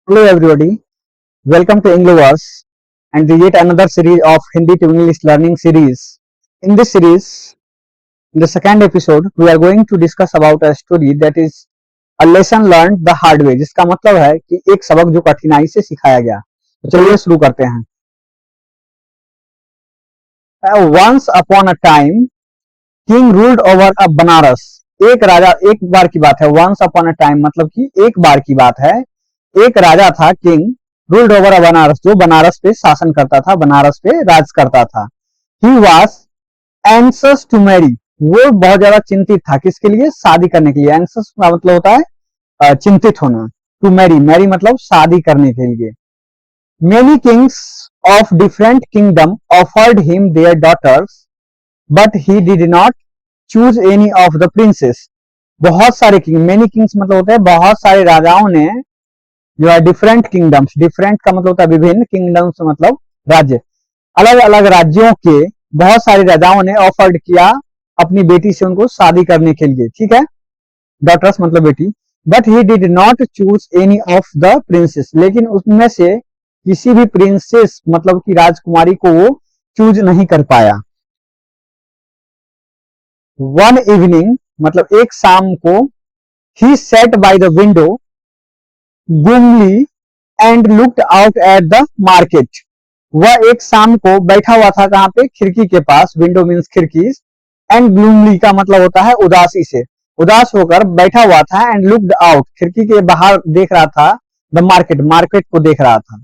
Hello everybody, welcome to English and the yet another series of Hindi to English learning series. In this series, in the second episode, we are going to discuss about a story that is a lesson learned the hard way. जिसका मतलब है कि एक सबक जो कठिनाई से सिखाया गया. तो चलिए शुरू करते हैं. Once upon a time, king ruled over a Banaras. एक राजा, एक बार की बात है. Once upon a time मतलब कि एक बार की बात है. एक राजा था, king ruled over a Banaras, जो बनारस पे शासन करता था, बनारस पे राज करता था. He was anxious to marry, वो बहुत ज्यादा चिंतित था. किसके लिए? शादी करने के लिए. एंशियस का मतलब होता है चिंतित होना. टू मैरी, मैरी मतलब शादी करने के लिए. Many kings of different kingdom offered him their daughters but he did not choose any of the princess. बहुत सारे किंग, मेनी किंग्स मतलब होता है बहुत सारे राजाओं ने जो है डिफरेंट किंगडम्स, डिफरेंट का मतलब होता है विभिन्न, किंगडम्स मतलब राज्य, अलग अलग राज्यों के बहुत सारे राजाओं ने ऑफर्ड किया अपनी बेटी से उनको शादी करने के लिए. ठीक है, डॉटर्स मतलब बेटी. But he did not choose any of the princess, लेकिन उसमें से किसी भी प्रिंसेस मतलब की राजकुमारी को वो चूज नहीं कर पाया. वन इवनिंग मतलब एक शाम को, he sat by the window gloomily and looked out at the market. वह एक शाम को बैठा हुआ था, कहां पे? खिड़की के पास. विंडो मीन्स खिड़की. एंड ग्लूमली का मतलब होता है उदासी से, उदास होकर बैठा हुआ था. एंड लुक्ड आउट, खिड़की के बाहर देख रहा था. द मार्केट, मार्केट को देख रहा था.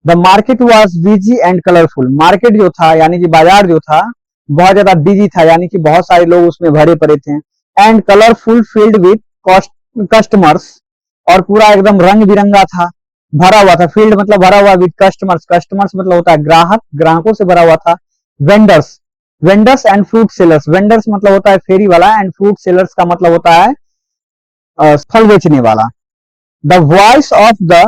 The market was busy and colourful. Market जो था यानी कि बाजार जो था बहुत ज्यादा बिजी था, यानी कि बहुत सारे लोग उसमें भरे पड़े थे. And colourful field with customers, और पूरा एकदम रंग बिरंगा था, भरा हुआ था. फील्ड मतलब भरा हुआ, विद कस्टमर्स, कस्टमर्स मतलब होता है ग्राहक, ग्राहकों से भरा हुआ था. Vendors, vendors and fruit sellers, vendors मतलब होता है फेरी वाला, एंड फ्रूट सेलर्स का मतलब होता है फल बेचने वाला. The voice of the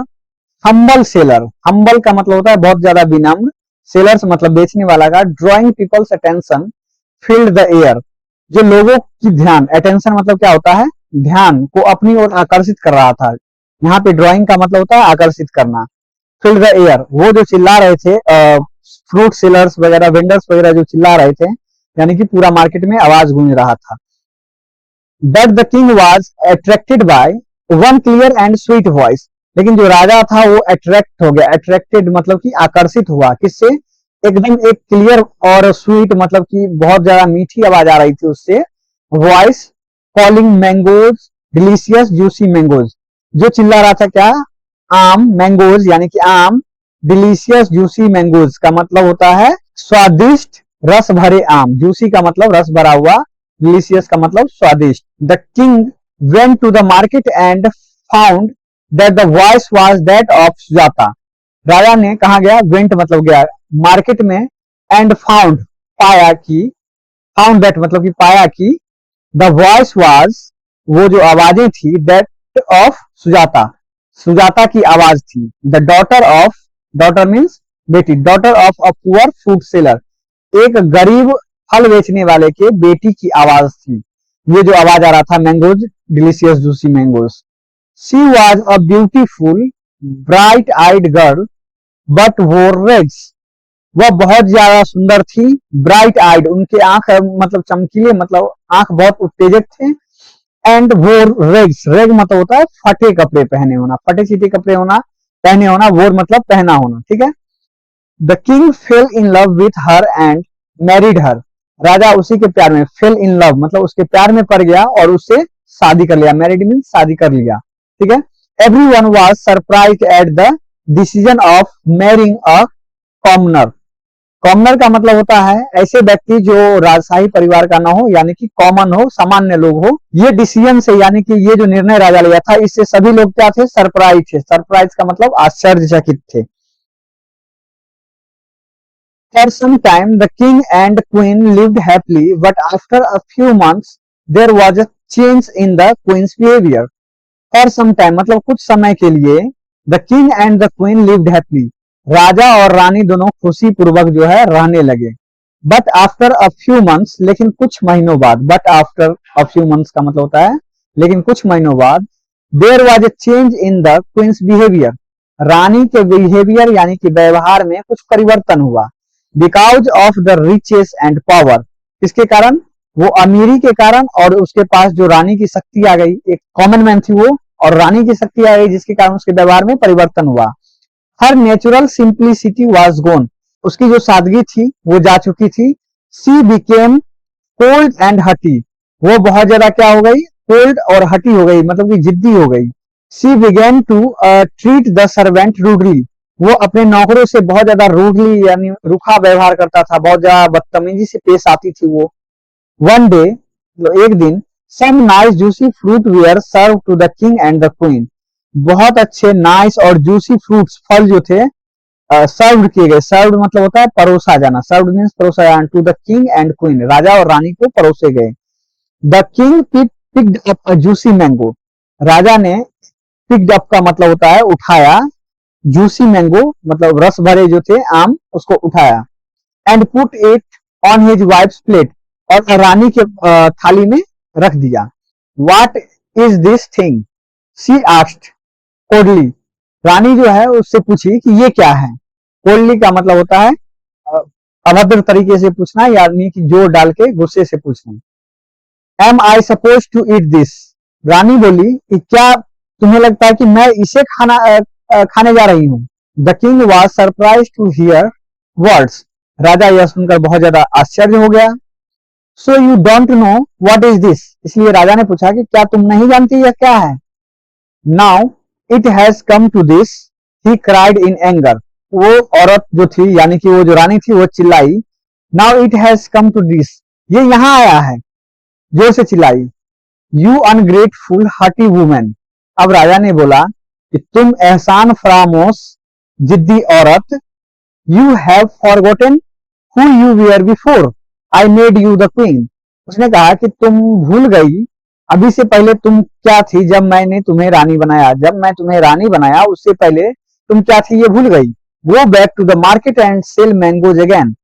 humble seller, humble का मतलब होता है बहुत ज्यादा विनम्र, सेलर्स मतलब बेचने वाला का. Drawing people's attention filled the air, जो लोगों की ध्यान, अटेंशन मतलब क्या होता है? ध्यान को अपनी ओर आकर्षित कर रहा था. यहाँ पे ड्राइंग का मतलब होता है आकर्षित करना. फिल्ड द एयर, वो जो चिल्ला रहे थे, फ्रूट सेलर्स वगैरह, वेंडर्स वगैरह जो चिल्ला रहे थे, यानी कि पूरा मार्केट में आवाज गूंज रहा था. But the king was attracted by one clear and sweet voice, लेकिन जो राजा था वो अट्रैक्ट हो गया. अट्रैक्टेड मतलब कि आकर्षित हुआ. किससे? एकदम एक क्लियर और स्वीट मतलब कि बहुत ज्यादा मीठी आवाज आ रही थी उससे. Voice calling mangoes delicious juicy mangoes, जो चिल्ला रहा था क्या? आम, मैंगोज यानी कि आम, डिलीशियस जूसी मैंगोज का मतलब होता है स्वादिष्ट रस भरे आम. जूसी का मतलब रस भरा हुआ, डिलीशियस का मतलब स्वादिष्ट. The king went to the market and found that the voice was that of Sujata. राजा ने कहा गया? वेंट मतलब गया मार्केट में, एंड फाउंड पाया कि, फाउंड दैट मतलब कि पाया कि, द वॉइस वाज वो जो आवाजें थी, दैट ऑफ सुजाता, सुजाता की आवाज थी. The daughter of, daughter means बेटी, daughter of a poor fruit seller, एक गरीब फल बेचने वाले के बेटी की आवाज थी. ये जो आवाज आ रहा था, mangoes delicious juicy mangoes. She was a beautiful bright eyed girl but wore rags, वह बहुत ज्यादा सुंदर थी. ब्राइट आइड, उनके आंख मतलब चमकीले, मतलब आंख बहुत उत्तेजक थे. एंड वोर रेग्स, रेग मतलब होता है फटे कपड़े पहने होना, फटे सीटे कपड़े होना, पहने होना. वोर मतलब पहना होना. ठीक है. The king fell in love with her and married her, राजा उसी के प्यार में, फेल इन लव मतलब उसके प्यार में पड़ गया और उससे शादी कर लिया. मैरिड मीन शादी कर लिया. ठीक है. Every one was surprise at the decision of marrying a commoner. Commoner का मतलब होता है ऐसे व्यक्ति जो राजशाही परिवार का ना हो, यानी कि कॉमन हो, सामान्य लोग हो. ये डिसीजन से, यानी कि ये जो निर्णय राजा लिया था, इससे सभी लोग क्या थे? सरप्राइज थे. सरप्राइज का मतलब आश्चर्यचकित थे. For some time the king and queen lived happily, but after a few months there was a change in the queen's behavior. For some time मतलब कुछ समय के लिए, the king and the queen lived happily, राजा और रानी दोनों खुशी पूर्वक जो है रहने लगे. But after a few months, लेकिन कुछ महीनों बाद, but after a few months का मतलब होता है लेकिन कुछ महीनों बाद, there was a change in the queen's behavior, रानी के बिहेवियर यानी कि व्यवहार में कुछ परिवर्तन हुआ। Because of the riches and power, किसके कारण? वो अमीरी के कारण और उसके पास जो रानी की शक्ति आ गई, एक कॉमन मैन थी वो और रानी की शक्ति आ गई, जिसके कारण उसके व्यवहार में परिवर्तन हुआ। हर नेचुरल सिंप्लिसिटी वाज गोन, उसकी जो सादगी थी वो जा चुकी थी। सी बिकेम कोल्ड एंड हटी, वो बहुत ज्यादा क्या हो गई? कोल्ड और हटी हो गई, मतलब कि जिद्दी हो गई। She began to treat the servant rudely, वो अपने नौकरों से बहुत ज्यादा रूडली यानी रूखा व्यवहार करता था, बहुत ज्यादा बदतमीजी से पेश आती थी वो। वन डे, एक दिन, some nice juicy fruit were serve to the king and the queen, बहुत अच्छे नाइस और जूसी फ्रूट्स, फल जो थे सर्व किए गए। सर्व मतलब होता है परोसा जाना, सर्व मीन्स परोसा जाना, to the king and queen, राजा और रानी को परोसे गए। The king picked up a juicy mango, राजा ने पिक्ड अप का मतलब होता है उठाया, जूसी मैंगो मतलब रस भरे जो थे आम, उसको उठाया। And put it on his wife's plate, और रानी के थाली में रख दिया। What is this thing, she asked coldly, रानी जो है उससे पूछी कि ये क्या है। कोल्डली का मतलब होता है अभद्र तरीके से पूछना, यानी कि जोर डाल के गुस्से से पूछना। Am I suppose to eat this, रानी बोली कि क्या तुम्हें लगता है कि मैं इसे खाने जा रही हूँ। The king was surprise to hear words, राजा यह सुनकर बहुत ज्यादा आश्चर्य हो गया। So you don't know what is this, इसलिए राजा ने पूछा कि क्या तुम नहीं जानती यह क्या है। Now it has come to this, he cried in anger, वो औरत जो थी यानी कि वो जो रानी थी वो चिल्लाई। Now it has come to this, ये यहां आया है, जोर से चिल्लाई। यू अनग्रेटफुल हर्टी वुमेन, अब राजा ने बोला कि तुम एहसान फरामोश जिद्दी औरत। You have forgotten who you were before I made you the queen, उसने कहा कि तुम भूल गई अभी से पहले तुम क्या थी जब मैंने तुम्हें रानी बनाया, जब मैं तुम्हें रानी बनाया उससे पहले तुम क्या थी ये भूल गई। Go back to the market and sell mangoes again,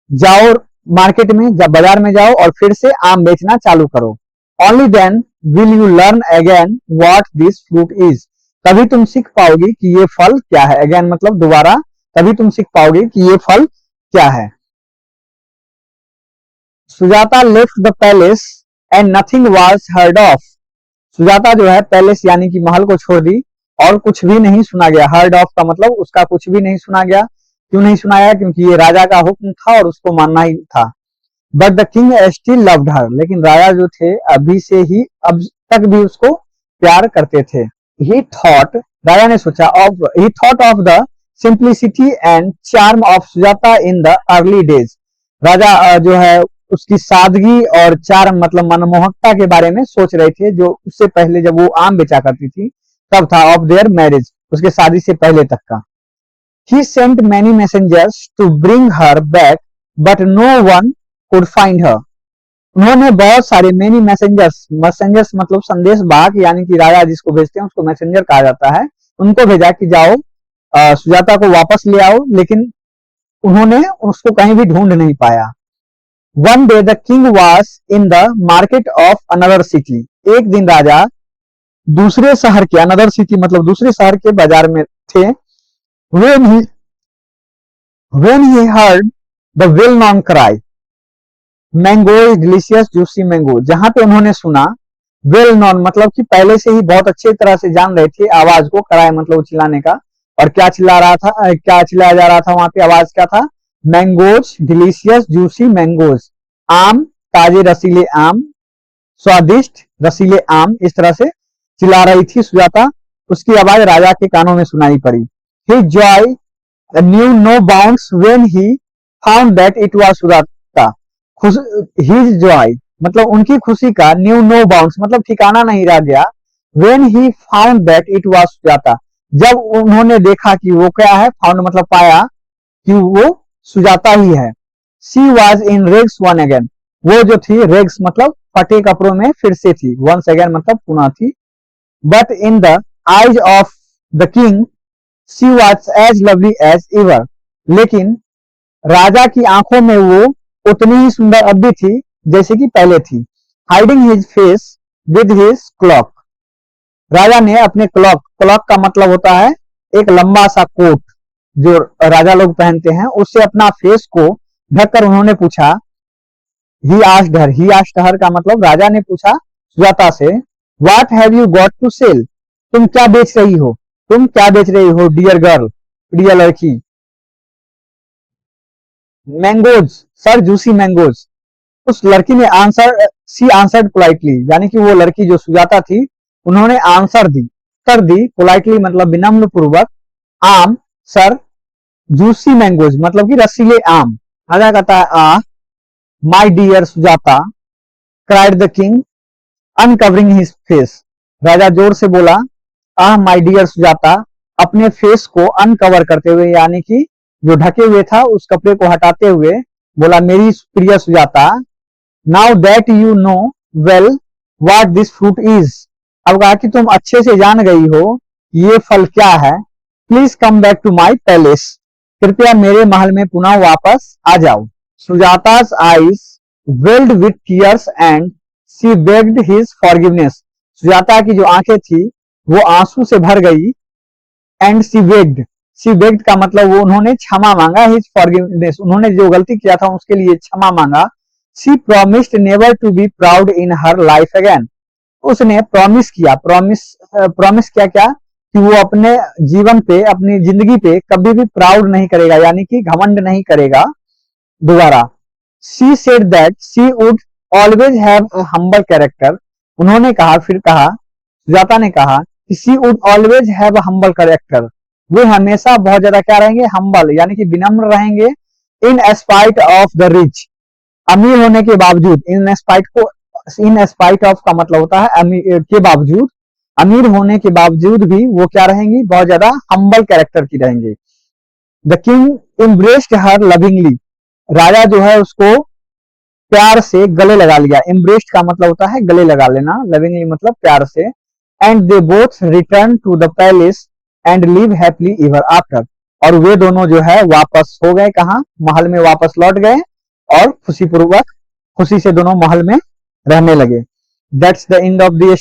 जाओ मार्केट में, जब बाजार में जाओ और फिर से आम बेचना चालू करो। Only then will you learn again what this fruit is, तभी तुम सीख पाओगी कि ये फल क्या है। अगेन मतलब दोबारा, तभी तुम सीख पाओगे कि ये फल क्या है। Sujata left the palace and nothing was heard of, Sujata जो है पैलेस यानी कि महल को छोड़ दी और कुछ भी नहीं सुना गया। हर्ड ऑफ का मतलब उसका कुछ भी नहीं सुना गया। क्यों नहीं सुनाया? क्योंकि ये राजा का हुक्म था और उसको मानना ही था। But the king still loved her, लेकिन राजा जो थे अभी से ही अब तक भी उसको प्यार करते थे। ही थॉट, राजा ने सोचा, of he thought of the simplicity and charm of Sujata in the early days, राजा जो है उसकी सादगी और चार्म मतलब मनमोहकता के बारे में सोच रहे थे, जो उससे पहले जब वो आम बेचा करती थी तब था। ऑफ देयर मैरिज, उसके शादी से पहले तक का। He sent many messengers to bring her back, but no one could find her. उन्होंने बहुत सारे मेनी मैसेंजर्स, मैसेंजर्स मतलब संदेश वाहक यानी कि राजा जिसको भेजते हैं उसको मैसेंजर कहा जाता है, उनको भेजा कि जाओ सुजाता को वापस ले आओ, लेकिन उन्होंने उसको कहीं भी ढूंढ नहीं पाया। One day the king was in the market of another city, एक दिन राजा दूसरे शहर के, अनदर सिटी मतलब दूसरे शहर के बाजार में थे। when he heard the well known cry, mango is delicious juicy mango, जहां पे उन्होंने सुना वेल नॉन मतलब कि पहले से ही बहुत अच्छे तरह से जान रहे थे आवाज को, कराए मतलब चिल्लाने का। और क्या चिल्ला रहा था, क्या चिल्लाया जा रहा था वहां पे, आवाज क्या था? मैंगोज डिलीशियस जूसी मैंगोज, आम ताजे रसीले आम, स्वादिष्ट रसीले आम, इस तरह से चिल्ला रही थी सुजाता। उसकी आवाज राजा के कानों में सुनाई पड़ी। His joy knew no bounds when he found that it was Sujata, his joy मतलब उनकी खुशी का न्यू नो बाउंड्स मतलब ठिकाना नहीं रह गया। When he found that it was Sujata, जब उन्होंने देखा कि वो क्या है, फाउंड मतलब पाया कि वो सुजाता ही है। She was in rags one again, वो जो थी रेग्स मतलब फटे कपड़ों में फिर से थी, वंस अगेन मतलब पुनः थी। But in the eyes of the king she was as lovely as ever, लेकिन राजा की आंखों में वो उतनी ही सुंदर अब भी थी जैसे कि पहले थी। Hiding his face with his cloak, राजा ने अपने क्लॉक, क्लॉक का मतलब होता है एक लंबा सा कोट जो राजा लोग पहनते हैं, उससे अपना फेस को ढककर उन्होंने पूछा, ही आस्क्ड हर का मतलब राजा ने पूछा सुजाता से, what have you got to sell, तुम क्या बेच रही हो, तुम क्या बेच रही हो डियर गर्ल, प्रिय लड़की। Mangoes sir, juicy mangoes. उस लड़की ने सी आंसर्ड पोलाइटली, यानी कि वो लड़की जो सुजाता थी उन्होंने answer the, Uttar the, politely मतलब विनम्र पूर्वक, आम सर, जूसी मैंगोज मतलब कि रसीले आम। राजा कहता है, my dear Sujata, cried the king uncovering his face. राजा जोर से बोला, माई डियर सुजाता, अपने फेस को अनकवर करते हुए, यानी कि जो ढके हुए था उस कपड़े को हटाते हुए बोला, मेरी प्रिय Sujata, now that you know well what this fruit is. अब कहा कि तुम अच्छे से जान गई हो ये फल क्या है, please come back to my palace, कृपया मेरे महल में पुनः वापस आ जाओ। सुजाता's eyes welled with tears and she begged his forgiveness। Sujata की जो आंखें थी वो आंसू से भर गई, एंड शी बेग्ड का मतलब वो उन्होंने क्षमा मांगा, हिज फॉरगिवनेस उन्होंने जो गलती किया था उसके लिए क्षमा मांगा। She promised never to be proud in her life again. उसने प्रॉमिस किया, प्रॉमिस क्या क्या कि वो अपने जीवन पे, अपनी जिंदगी पे कभी भी प्राउड नहीं करेगा, यानी कि घमंड नहीं करेगा दोबारा। She said that she would always have a humble character. उन्होंने कहा, फिर कहा, सुजाता ने कहा कि she would always have a humble character, वो हमेशा बहुत ज्यादा क्या रहेंगे, हम्बल यानी कि विनम्र रहेंगे, in spite of the rich, अमीर होने के बावजूद। इन स्पाइट ऑफ का मतलब होता है अमीर के बावजूद, अमीर होने के बावजूद भी वो क्या रहेंगी, बहुत ज्यादा हम्बल कैरेक्टर की रहेंगी। The king embraced her lovingly, राजा जो है उसको प्यार से गले लगा लिया। एम्ब्रेस्ड का मतलब होता है गले लगा लेना, लविंगली मतलब प्यार से। And they both return to the palace and live happily ever after, और वे दोनों जो है वापस हो गए, कहा, महल में वापस लौट गए और खुशी से दोनों महल में रहने लगे। That's the end of the